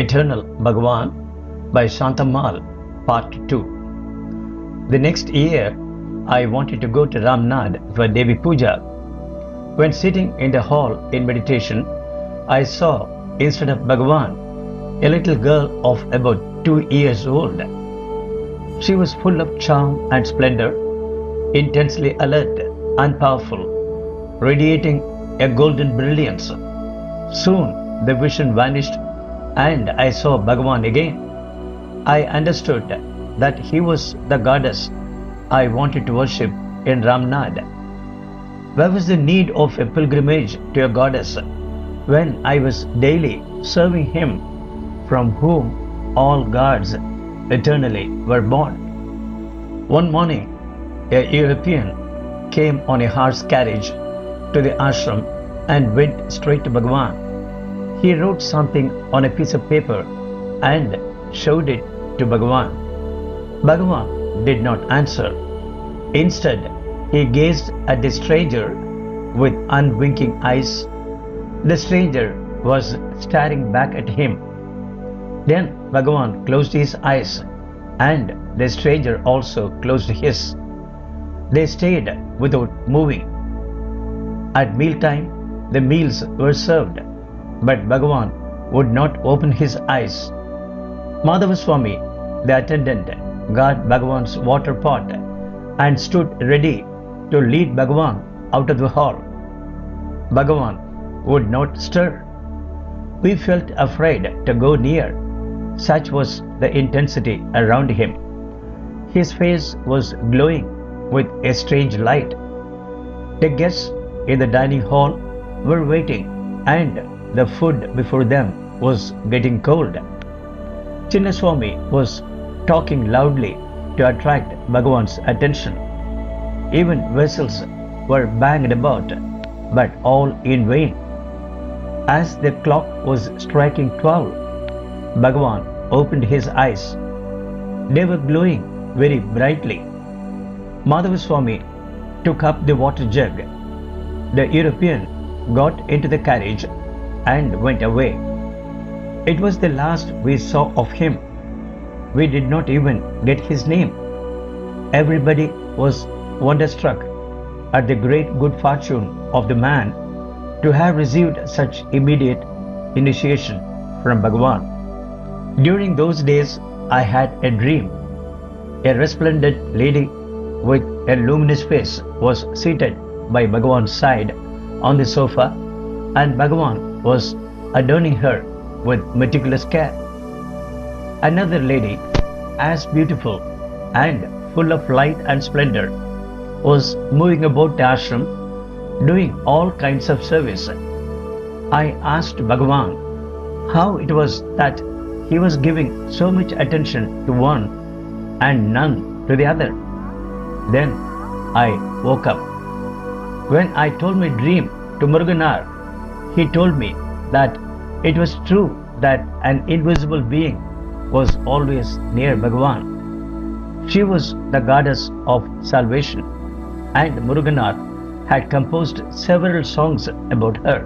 Eternal Bhagavan by Shantammal, Part 2. The next year, I wanted to go to Ramnad for Devi Puja. When sitting in the hall in meditation, I saw, instead of Bhagavan, a little girl of about 2 years old. She was full of charm and splendor, intensely alert and powerful, radiating a golden brilliance. Soon the vision vanished and I saw Bhagavan again. I understood that he was the goddess I wanted to worship in Ramnad. Where was the need of a pilgrimage to a goddess when I was daily serving him from whom all gods eternally were born? One morning, a European came on a horse carriage to the ashram and went straight to Bhagavan. He wrote something on a piece of paper and showed it to Bhagavan. Bhagavan did not answer. Instead, he gazed at the stranger with unwinking eyes. The stranger was staring back at him. Then Bhagavan closed his eyes and the stranger also closed his. They stayed without moving. At mealtime, the meals were served, but Bhagavan would not open his eyes. Madhavaswami, the attendant, got Bhagavan's water pot and stood ready to lead Bhagavan out of the hall. Bhagavan would not stir. We felt afraid to go near. Such was the intensity around him. His face was glowing with a strange light. The guests in the dining hall were waiting and the food before them was getting cold. Chinnaswami was talking loudly to attract Bhagavan's attention. Even vessels were banged about, but all in vain. As the clock was striking 12, Bhagavan opened his eyes. They were glowing very brightly. Madhavaswami took up the water jug. The European got into the carriage and went away. It was the last we saw of him. We did not even get his name. Everybody was wonderstruck at the great good fortune of the man to have received such immediate initiation from Bhagavan. During those days, I had a dream. A resplendent lady with a luminous face was seated by Bhagavan's side on the sofa, and Bhagavan was adorning her with meticulous care. Another lady, as beautiful and full of light and splendor, was moving about the ashram, doing all kinds of service. I asked Bhagavan how it was that he was giving so much attention to one and none to the other. Then I woke up. When I told my dream to Muruganar, he told me that it was true that an invisible being was always near Bhagavan. She was the goddess of salvation, and Muruganar had composed several songs about her.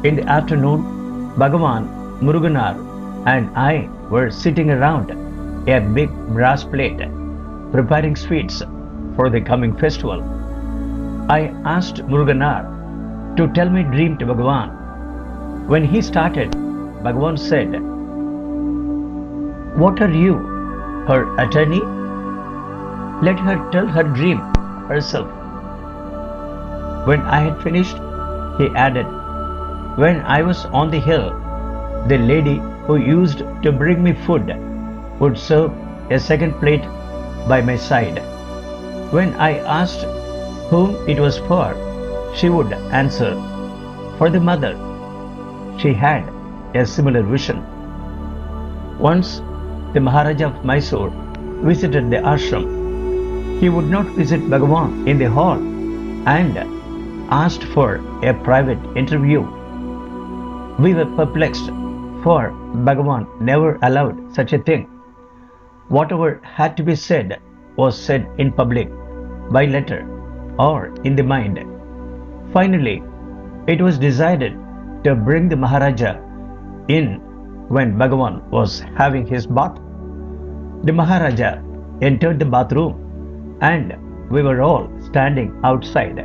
In the afternoon, Bhagavan, Muruganar, and I were sitting around a big brass plate, preparing sweets for the coming festival. I asked Muruganar to tell my dream to Bhagavan. When he started, Bhagavan said, "What are you, her attorney? Let her tell her dream herself." When I had finished, he added, "When I was on the hill, the lady who used to bring me food would serve a second plate by my side. When I asked whom it was for, she would answer, 'For the mother.'" She had a similar vision. Once, the Maharaja of Mysore visited the ashram. He would not visit Bhagavan in the hall and asked for a private interview. We were perplexed, for Bhagavan never allowed such a thing. Whatever had to be said was said in public, by letter, or in the mind. Finally, it was decided to bring the Maharaja in when Bhagavan was having his bath. The Maharaja entered the bathroom and we were all standing outside.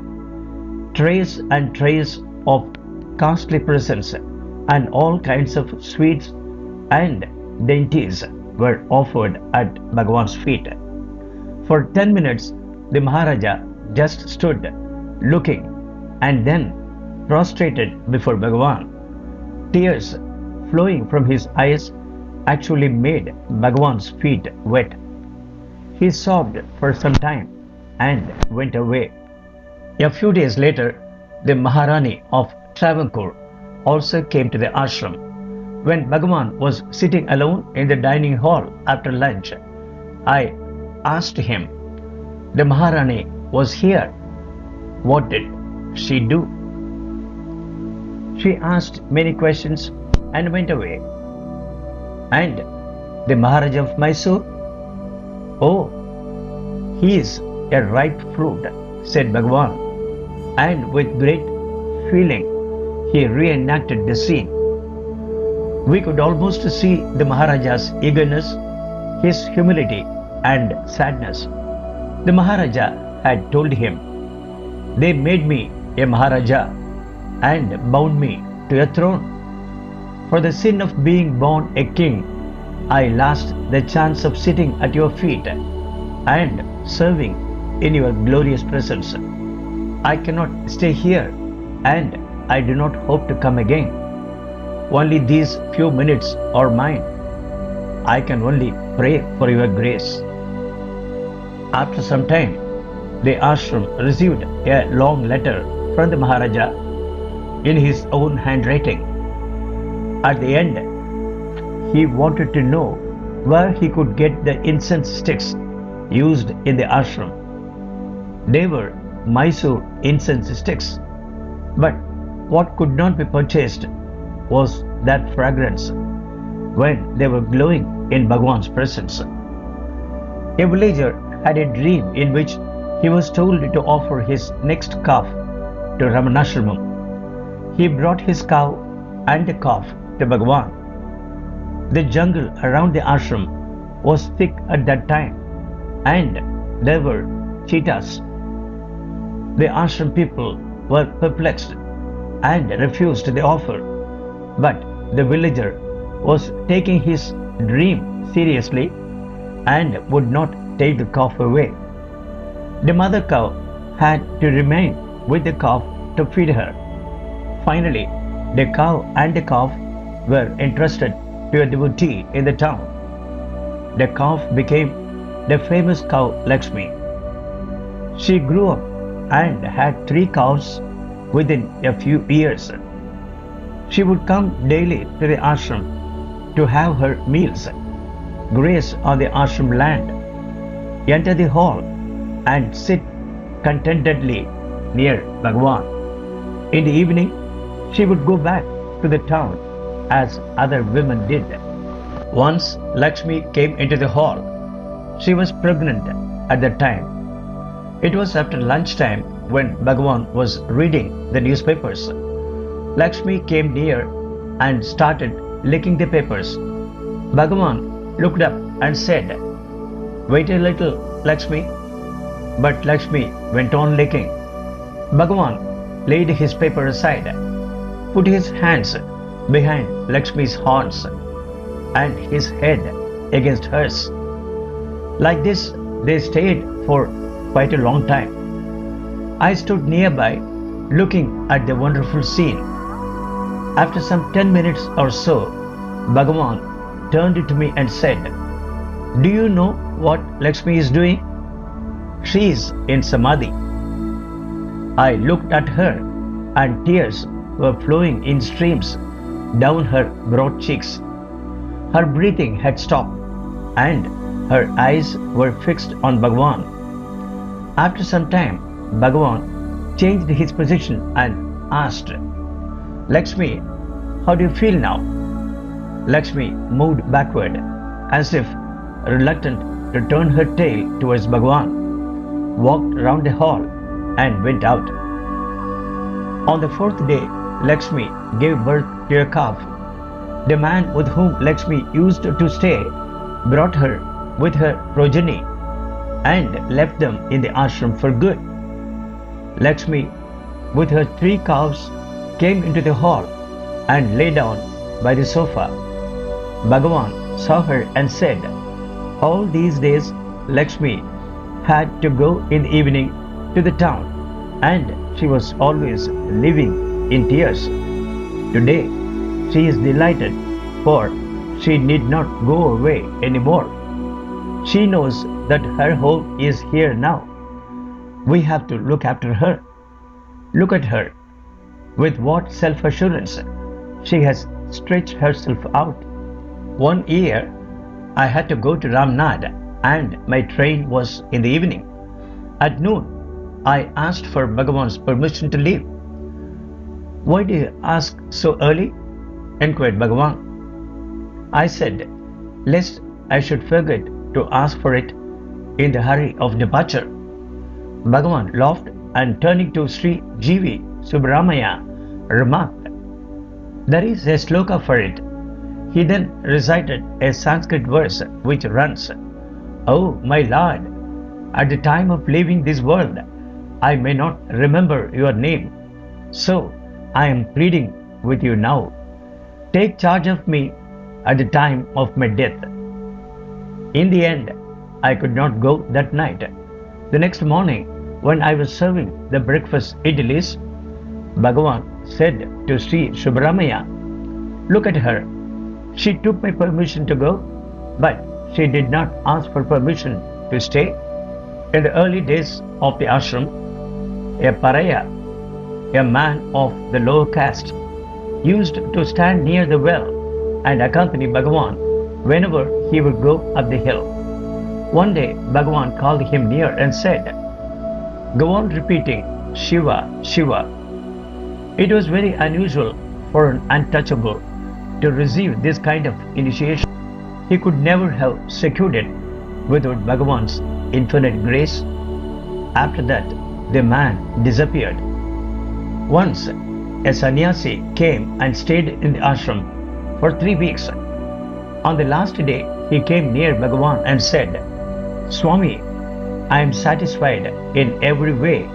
Trays and trays of costly presents and all kinds of sweets and dainties were offered at Bhagavan's feet. For 10 minutes, the Maharaja just stood looking and then prostrated before Bhagavan. Tears flowing from his eyes actually made Bhagavan's feet wet. He sobbed for some time and went away. A few days later, the Maharani of Travancore also came to the ashram. When Bhagavan was sitting alone in the dining hall after lunch, I asked him, "The Maharani was here. What did she do?" She asked many questions and went away. "And the Maharaja of Mysore?" "Oh, he is a ripe fruit," said Bhagavan, and with great feeling he reenacted the scene. We could almost see the Maharaja's eagerness, his humility and sadness. The Maharaja had told him, "They made me a Maharaja and bound me to a throne. For the sin of being born a king, I lost the chance of sitting at your feet and serving in your glorious presence. I cannot stay here and I do not hope to come again. Only these few minutes are mine. I can only pray for your grace." After some time, the ashram received a long letter from the Maharaja in his own handwriting. At the end, he wanted to know where he could get the incense sticks used in the ashram. They were Mysore incense sticks, but what could not be purchased was that fragrance when they were glowing in Bhagavan's presence. A villager had a dream in which he was told to offer his next calf to Ramanasramam. He brought his cow and the calf to Bhagavan. The jungle around the ashram was thick at that time and there were cheetahs. The ashram people were perplexed and refused the offer, but the villager was taking his dream seriously and would not take the calf away. The mother cow had to remain with the calf to feed her. Finally, the cow and the calf were entrusted to a devotee in the town. The calf became the famous cow Lakshmi. She grew up and had 3 calves within a few years. She would come daily to the ashram to have her meals, graze on the ashram land, enter the hall and sit contentedly near Bhagavan. In the evening, she would go back to the town as other women did. Once Lakshmi came into the hall. She was pregnant at that time. It was after lunchtime when Bhagavan was reading the newspapers. Lakshmi came near and started licking the papers. Bhagavan looked up and said, "Wait a little, Lakshmi." But Lakshmi went on licking. Bhagavan laid his paper aside, put his hands behind Lakshmi's horns and his head against hers. Like this, they stayed for quite a long time. I stood nearby looking at the wonderful scene. After some 10 minutes or so, Bhagavan turned to me and said, "Do you know what Lakshmi is doing? She is in Samadhi." I looked at her and tears were flowing in streams down her broad cheeks. Her breathing had stopped and her eyes were fixed on Bhagavan. After some time, Bhagavan changed his position and asked, "Lakshmi, how do you feel now?" Lakshmi moved backward as if reluctant to turn her tail towards Bhagavan, walked round the hall and went out. On the 4th day, Lakshmi gave birth to a calf. The man with whom Lakshmi used to stay brought her with her progeny and left them in the ashram for good. Lakshmi, with her 3 cows, came into the hall and lay down by the sofa. Bhagavan saw her and said, all these days Lakshmi had to go in the evening to the town, and she was always living in tears. Today she is delighted, for she need not go away anymore. She knows that her home is here now. We have to look after her. Look at her. With what self-assurance she has stretched herself out. One year I had to go to Ramnad, and my train was in the evening. At noon I asked for Bhagavan's permission to leave. Why do you ask so early? Inquired Bhagavan. I said, lest I should forget to ask for it in the hurry of departure. Bhagavan laughed and turning to Sri G.V. Subramaya remarked, there is a sloka for it. He then recited a Sanskrit verse which runs, oh my Lord, at the time of leaving this world, I may not remember your name. So I am pleading with you now. Take charge of me at the time of my death. In the end, I could not go that night. The next morning, when I was serving the breakfast idlis, Bhagavan said to Sri Subramaya, look at her. She took my permission to go, but she did not ask for permission to stay. In the early days of the ashram, a paraya, a man of the lower caste, used to stand near the well and accompany Bhagavan whenever he would go up the hill. One day Bhagavan called him near and said, go on repeating Shiva, Shiva. It was very unusual for an untouchable to receive this kind of initiation. He could never have secured it without Bhagavan's infinite grace. After that, the man disappeared. Once, a sannyasi came and stayed in the ashram for 3 weeks. On the last day, he came near Bhagavan and said, Swami, I am satisfied in every way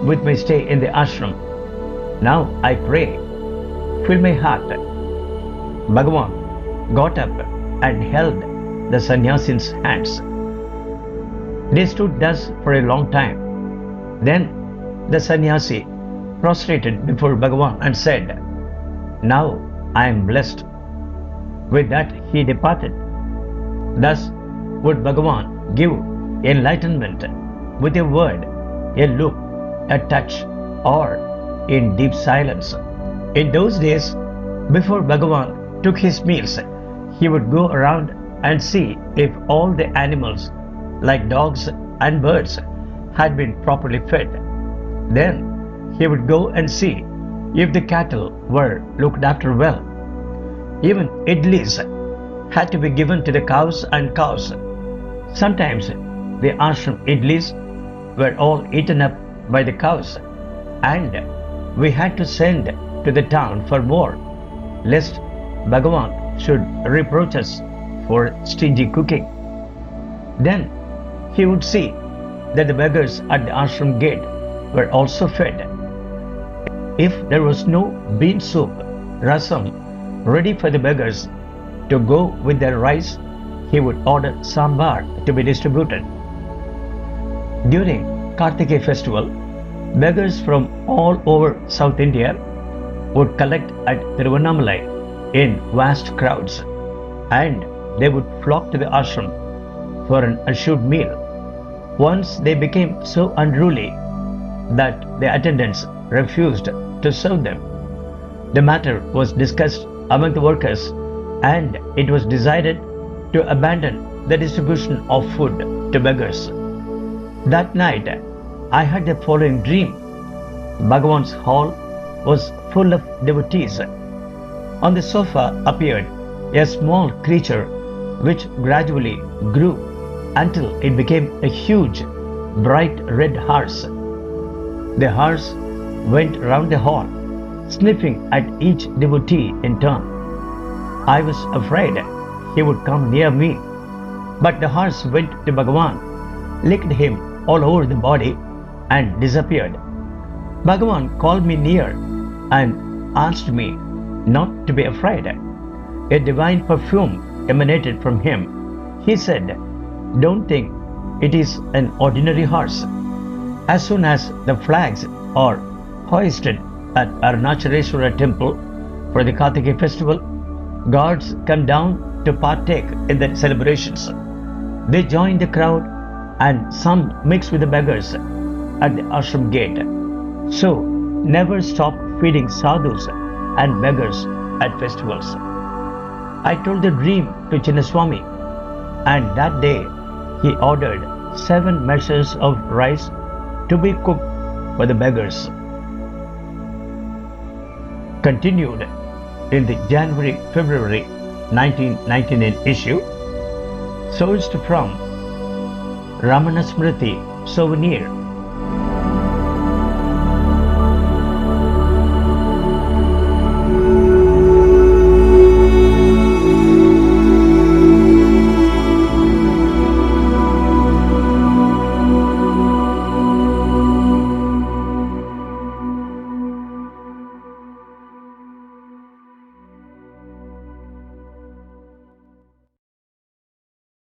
with my stay in the ashram. Now I pray, fill my heart. Bhagavan got up and held the sannyasi's hands. They stood thus for a long time. Then the sannyasi prostrated before Bhagavan and said, now I am blessed. With that he departed. Thus would Bhagavan give enlightenment with a word, a look, a touch, or in deep silence. In those days, before Bhagavan took his meals, he would go around and see if all the animals, like dogs and birds, had been properly fed. Then he would go and see if the cattle were looked after well. Even idlis had to be given to the cows and cows. Sometimes the ashram idlis were all eaten up by the cows, and we had to send to the town for more, lest Bhagavan should reproach us for stingy cooking. Then he would see that the beggars at the ashram gate were also fed. If there was no bean soup, rasam, ready for the beggars to go with their rice, he would order sambar to be distributed. During Kartikeya festival, beggars from all over South India would collect at Tiruvannamalai in vast crowds, and they would flock to the ashram for an assured meal. Once they became so unruly that the attendants refused to serve them. The matter was discussed among the workers, and it was decided to abandon the distribution of food to beggars. That night, I had the following dream. Bhagavan's hall was full of devotees. On the sofa appeared a small creature which gradually grew until it became a huge, bright red horse. The horse went round the hall, sniffing at each devotee in turn. I was afraid he would come near me. But the horse went to Bhagavan, licked him all over the body and disappeared. Bhagavan called me near and asked me not to be afraid. A divine perfume emanated from him. He said, "Don't think it is an ordinary horse." As soon as the flags are hoisted at Arunachala temple for the Kartikeya festival, guards come down to partake in the celebrations. They join the crowd and some mix with the beggars at the ashram gate. So, never stop feeding sadhus and beggars at festivals. I told the dream to Chinnaswamy, and that day he ordered 7 measures of rice to be cooked for the beggars. Continued in the January-February 1999 issue, sourced from Ramana Smrti Souvenir